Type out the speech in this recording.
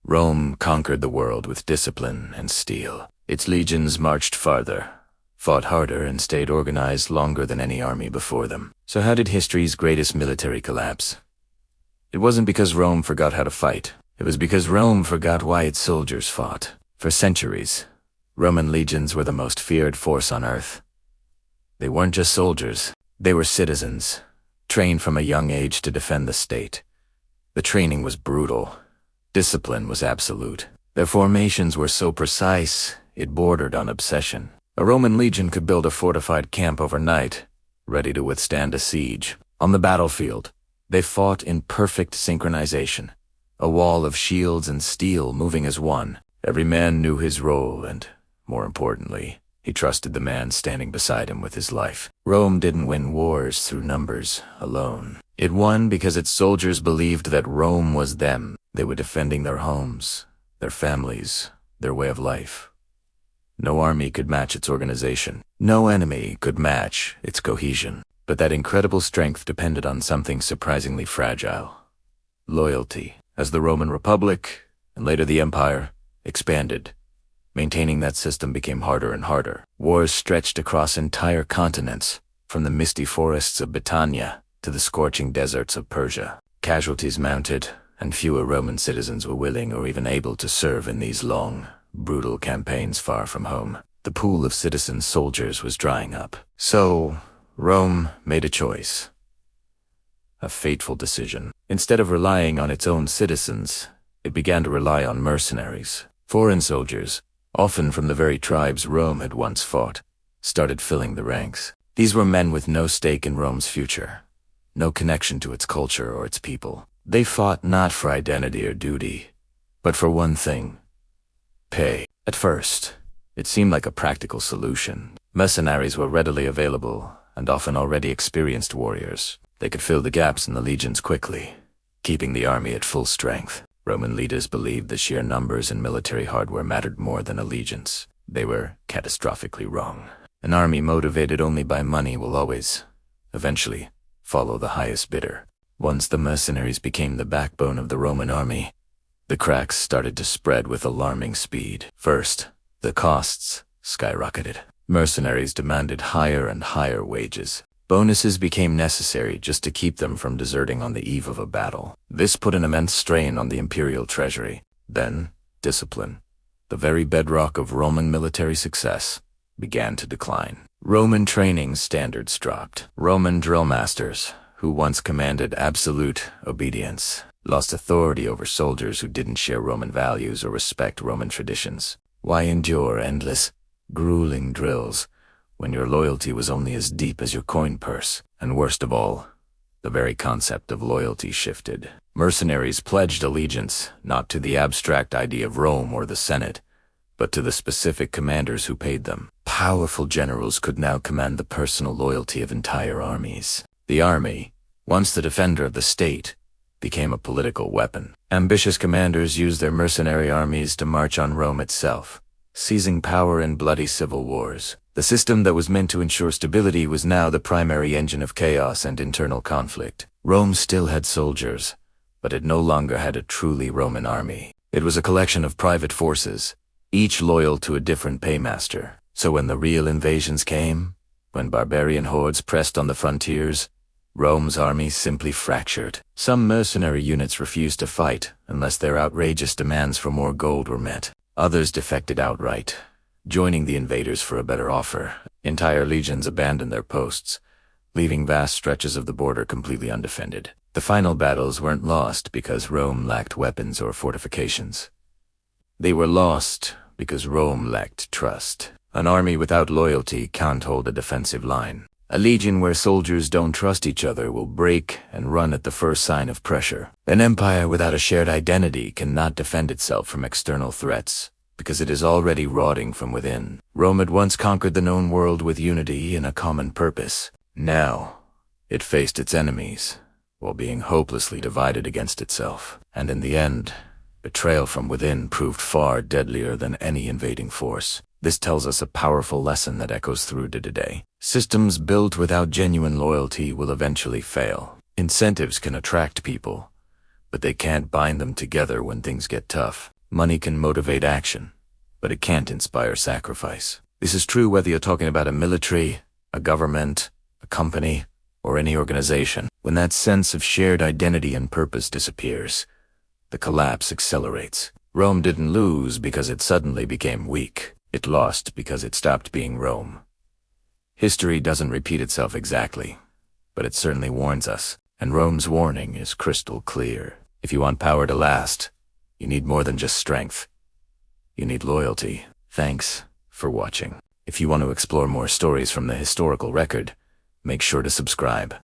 Rome conquered the world with discipline and steel. Its legions marched farther, fought harder, and stayed organized longer than any army before them. So how did history's greatest military collapse? It wasn't because Rome forgot how to fight. It was because Rome forgot why its soldiers fought. For centuries, Roman legions were the most feared force on earth. They weren't just soldiers, they were citizens, trained from a young age to defend the state. The training was brutal. Discipline was absolute. Their formations were so precise, it bordered on obsession. A Roman legion could build a fortified camp overnight, ready to withstand a siege. On the battlefield, they fought in perfect synchronization, a wall of shields and steel moving as one. Every man knew his role and, more importantly, he trusted the man standing beside him with his life. Rome didn't win wars through numbers alone. It won because its soldiers believed that Rome was them. They were defending their homes, their families, their way of life. No army could match its organization. No enemy could match its cohesion. But that incredible strength depended on something surprisingly fragile: loyalty. As the Roman Republic, and later the Empire, expanded, maintaining that system became harder and harder. Wars stretched across entire continents, from the misty forests of Britannia to the scorching deserts of Persia. Casualties mounted, and fewer Roman citizens were willing or even able to serve in these long, brutal campaigns far from home. The pool of citizen soldiers was drying up. So, Rome made a choice. A fateful decision. Instead of relying on its own citizens, it began to rely on mercenaries. Foreign soldiers, often from the very tribes Rome had once fought, started filling the ranks. These were men with no stake in Rome's future, no connection to its culture or its people. They fought not for identity or duty, but for one thing: pay. At first, it seemed like a practical solution. Mercenaries were readily available, and often already experienced warriors. They could fill the gaps in the legions quickly, keeping the army at full strength. Roman leaders believed the sheer numbers and military hardware mattered more than allegiance. They were catastrophically wrong. An army motivated only by money will always, eventually, follow the highest bidder. Once the mercenaries became the backbone of the Roman army, the cracks started to spread with alarming speed. First, the costs skyrocketed. Mercenaries demanded higher and higher wages. Bonuses became necessary just to keep them from deserting on the eve of a battle. This put an immense strain on the imperial treasury. Then, discipline, the very bedrock of Roman military success, began to decline. Roman training standards dropped. Roman drill masters, who once commanded absolute obedience, lost authority over soldiers who didn't share Roman values or respect Roman traditions. Why endure endless, grueling drills when your loyalty was only as deep as your coin purse? And worst of all, the very concept of loyalty shifted. Mercenaries pledged allegiance not to the abstract idea of Rome or the Senate, but to the specific commanders who paid them. Powerful generals could now command the personal loyalty of entire armies. The army, once the defender of the state, became a political weapon. Ambitious commanders used their mercenary armies to march on Rome itself, seizing power in bloody civil wars. The system that was meant to ensure stability was now the primary engine of chaos and internal conflict. Rome still had soldiers, but it no longer had a truly Roman army. It was a collection of private forces, each loyal to a different paymaster. So when the real invasions came, when barbarian hordes pressed on the frontiers, Rome's army simply fractured. Some mercenary units refused to fight unless their outrageous demands for more gold were met. Others defected outright, joining the invaders for a better offer. Entire legions abandoned their posts, leaving vast stretches of the border completely undefended. The final battles weren't lost because Rome lacked weapons or fortifications. They were lost because Rome lacked trust. An army without loyalty can't hold a defensive line. A legion where soldiers don't trust each other will break and run at the first sign of pressure. An empire without a shared identity cannot defend itself from external threats, because it is already rotting from within. Rome had once conquered the known world with unity and a common purpose. Now, it faced its enemies, while being hopelessly divided against itself. And in the end, betrayal from within proved far deadlier than any invading force. This tells us a powerful lesson that echoes through to today. Systems built without genuine loyalty will eventually fail. Incentives can attract people, but they can't bind them together when things get tough. Money can motivate action, but it can't inspire sacrifice. This is true whether you're talking about a military, a government, a company, or any organization. When that sense of shared identity and purpose disappears, the collapse accelerates. Rome didn't lose because it suddenly became weak. It lost because it stopped being Rome. History doesn't repeat itself exactly, but it certainly warns us, and Rome's warning is crystal clear. If you want power to last, you need more than just strength. You need loyalty. Thanks for watching. If you want to explore more stories from the historical record, make sure to subscribe.